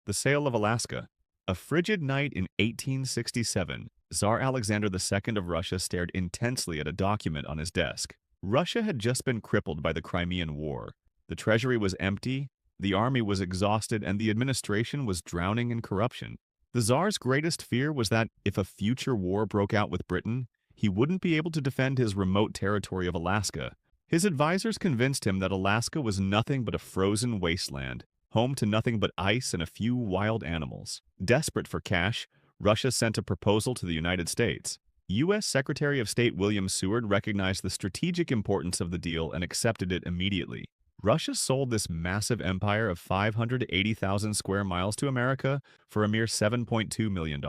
The Sale of Alaska. A frigid night in 1867, Tsar Alexander II of Russia stared intensely at a document on his desk. Russia had just been crippled by the Crimean War. The treasury was empty, the army was exhausted, and the administration was drowning in corruption. The Tsar's greatest fear was that if a future war broke out with Britain, he wouldn't be able to defend his remote territory of Alaska. His advisors convinced him that Alaska was nothing but a frozen wasteland, home to nothing but ice and a few wild animals. Desperate for cash, Russia sent a proposal to the United States. U.S. Secretary of State William Seward recognized the strategic importance of the deal and accepted it immediately. Russia sold this massive empire of 580,000 square miles to America for a mere $7.2 million.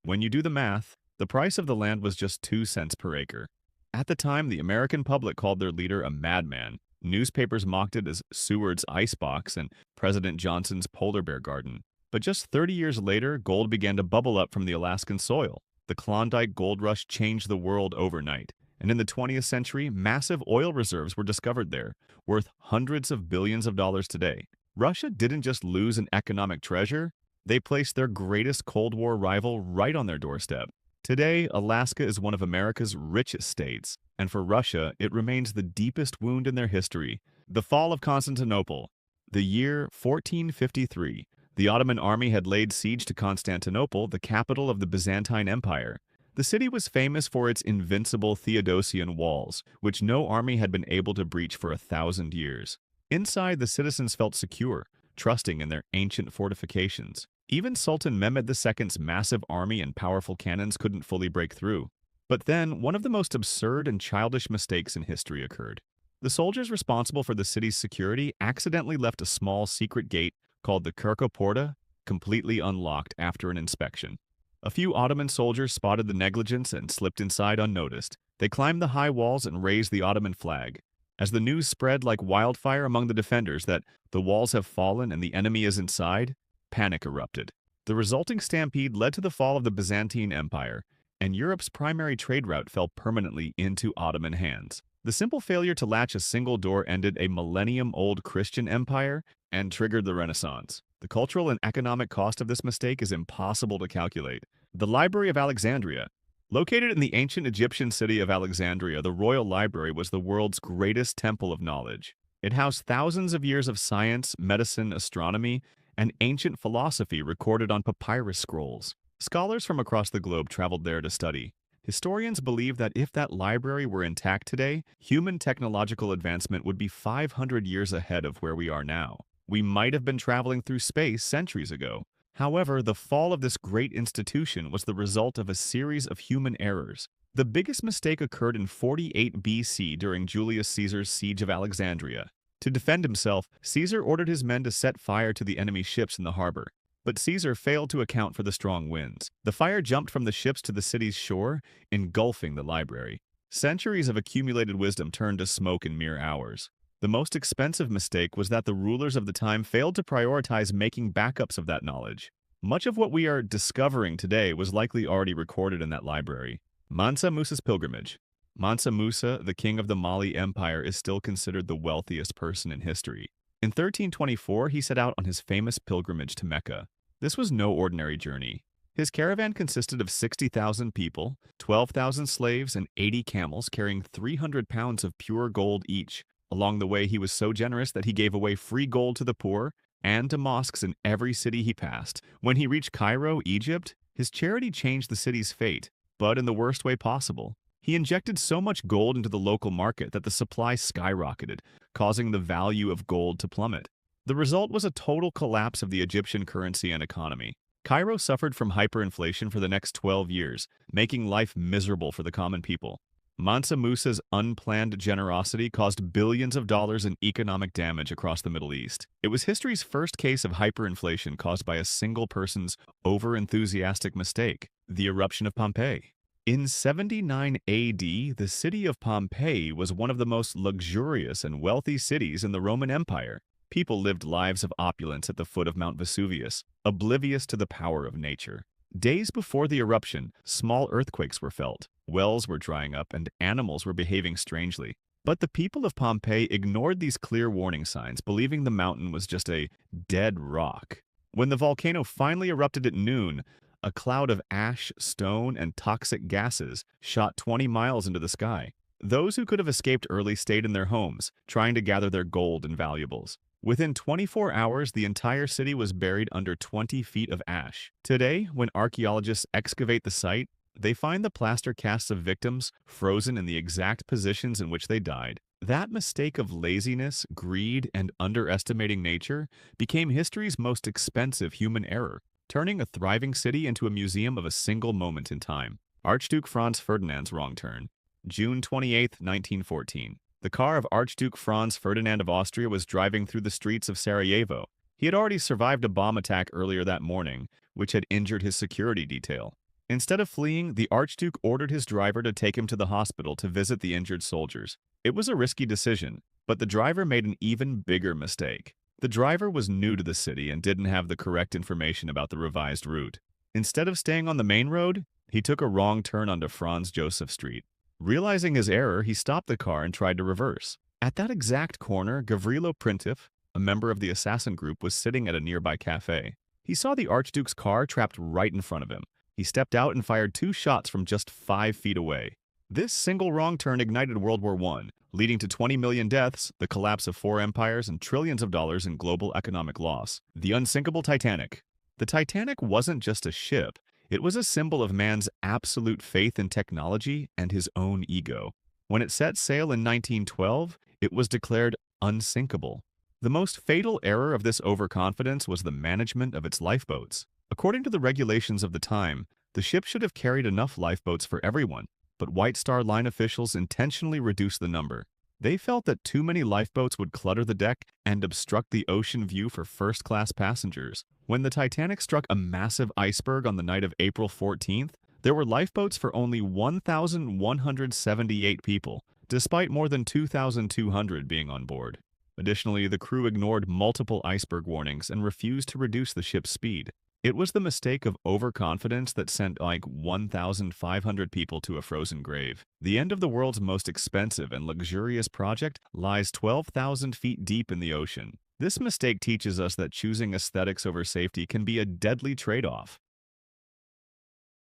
When you do the math, the price of the land was just 2 cents per acre. At the time, the American public called their leader a madman. Newspapers mocked it as Seward's icebox and President Johnson's polar bear garden. But just 30 years later, gold began to bubble up from the Alaskan soil. The Klondike gold rush changed the world overnight. And in the 20th century, massive oil reserves were discovered there, worth hundreds of billions of dollars today. Russia didn't just lose an economic treasure, they placed their greatest Cold War rival right on their doorstep. Today, Alaska is one of America's richest states, and for Russia, it remains the deepest wound in their history. The fall of Constantinople. The year 1453. The Ottoman army had laid siege to Constantinople, the capital of the Byzantine Empire. The city was famous for its invincible Theodosian walls, which no army had been able to breach for 1,000 years. Inside, the citizens felt secure, trusting in their ancient fortifications. Even Sultan Mehmed II's massive army and powerful cannons couldn't fully break through. But then, one of the most absurd and childish mistakes in history occurred. The soldiers responsible for the city's security accidentally left a small secret gate called the Kirkoporta completely unlocked after an inspection. A few Ottoman soldiers spotted the negligence and slipped inside unnoticed. They climbed the high walls and raised the Ottoman flag. As the news spread like wildfire among the defenders that the walls have fallen and the enemy is inside, panic erupted. The resulting stampede led to the fall of the Byzantine Empire, and Europe's primary trade route fell permanently into Ottoman hands. The simple failure to latch a single door ended a millennium-old Christian empire and triggered the Renaissance. The cultural and economic cost of this mistake is impossible to calculate. The Library of Alexandria. Located in the ancient Egyptian city of Alexandria, the Royal Library was the world's greatest temple of knowledge. It housed thousands of years of science, medicine, astronomy, and ancient philosophy recorded on papyrus scrolls. Scholars from across the globe traveled there to study. Historians believe that if that library were intact today, human technological advancement would be 500 years ahead of where we are now. We might have been traveling through space centuries ago. However, the fall of this great institution was the result of a series of human errors. The biggest mistake occurred in 48 BC during Julius Caesar's siege of Alexandria. To defend himself, Caesar ordered his men to set fire to the enemy's ships in the harbor. But Caesar failed to account for the strong winds. The fire jumped from the ships to the city's shore, engulfing the library. Centuries of accumulated wisdom turned to smoke in mere hours. The most expensive mistake was that the rulers of the time failed to prioritize making backups of that knowledge. Much of what we are discovering today was likely already recorded in that library. Mansa Musa's pilgrimage. Mansa Musa, the king of the Mali Empire, is still considered the wealthiest person in history. In 1324, he set out on his famous pilgrimage to Mecca. This was no ordinary journey. His caravan consisted of 60,000 people, 12,000 slaves, and 80 camels carrying 300 pounds of pure gold each. Along the way, he was so generous that he gave away free gold to the poor and to mosques in every city he passed. When he reached Cairo, Egypt, his charity changed the city's fate, but in the worst way possible. He injected so much gold into the local market that the supply skyrocketed, causing the value of gold to plummet. The result was a total collapse of the Egyptian currency and economy. Cairo suffered from hyperinflation for the next 12 years, making life miserable for the common people. Mansa Musa's unplanned generosity caused billions of dollars in economic damage across the Middle East. It was history's first case of hyperinflation caused by a single person's over-enthusiastic mistake, the eruption of Pompeii. In 79 AD, the city of Pompeii was one of the most luxurious and wealthy cities in the Roman Empire. People lived lives of opulence at the foot of Mount Vesuvius, oblivious to the power of nature. Days before the eruption, small earthquakes were felt, wells were drying up, and animals were behaving strangely. But the people of Pompeii ignored these clear warning signs, believing the mountain was just a dead rock. When the volcano finally erupted at noon, a cloud of ash, stone, and toxic gases shot 20 miles into the sky. Those who could have escaped early stayed in their homes, trying to gather their gold and valuables. Within 24 hours, the entire city was buried under 20 feet of ash. Today, when archaeologists excavate the site, they find the plaster casts of victims frozen in the exact positions in which they died. That mistake of laziness, greed, and underestimating nature became history's most expensive human error, turning a thriving city into a museum of a single moment in time. Archduke Franz Ferdinand's wrong turn. June 28, 1914. The car of Archduke Franz Ferdinand of Austria was driving through the streets of Sarajevo. He had already survived a bomb attack earlier that morning, which had injured his security detail. Instead of fleeing, the Archduke ordered his driver to take him to the hospital to visit the injured soldiers. It was a risky decision, but the driver made an even bigger mistake. The driver was new to the city and didn't have the correct information about the revised route. Instead of staying on the main road, he took a wrong turn onto Franz Joseph Street. Realizing his error, he stopped the car and tried to reverse. At that exact corner, Gavrilo Princip, a member of the assassin group, was sitting at a nearby cafe. He saw the Archduke's car trapped right in front of him. He stepped out and fired 2 shots from just 5 feet away. This single wrong turn ignited World War I, leading to 20 million deaths, the collapse of 4 empires, and trillions of dollars in global economic loss. The unsinkable Titanic. The Titanic wasn't just a ship. It was a symbol of man's absolute faith in technology and his own ego. When it set sail in 1912, it was declared unsinkable. The most fatal error of this overconfidence was the management of its lifeboats. According to the regulations of the time, the ship should have carried enough lifeboats for everyone, but White Star Line officials intentionally reduced the number. They felt that too many lifeboats would clutter the deck and obstruct the ocean view for first-class passengers. When the Titanic struck a massive iceberg on the night of April 14th, there were lifeboats for only 1,178 people, despite more than 2,200 being on board. Additionally, the crew ignored multiple iceberg warnings and refused to reduce the ship's speed. It was the mistake of overconfidence that sent like 1,500 people to a frozen grave. The end of the world's most expensive and luxurious project lies 12,000 feet deep in the ocean. This mistake teaches us that choosing aesthetics over safety can be a deadly trade-off.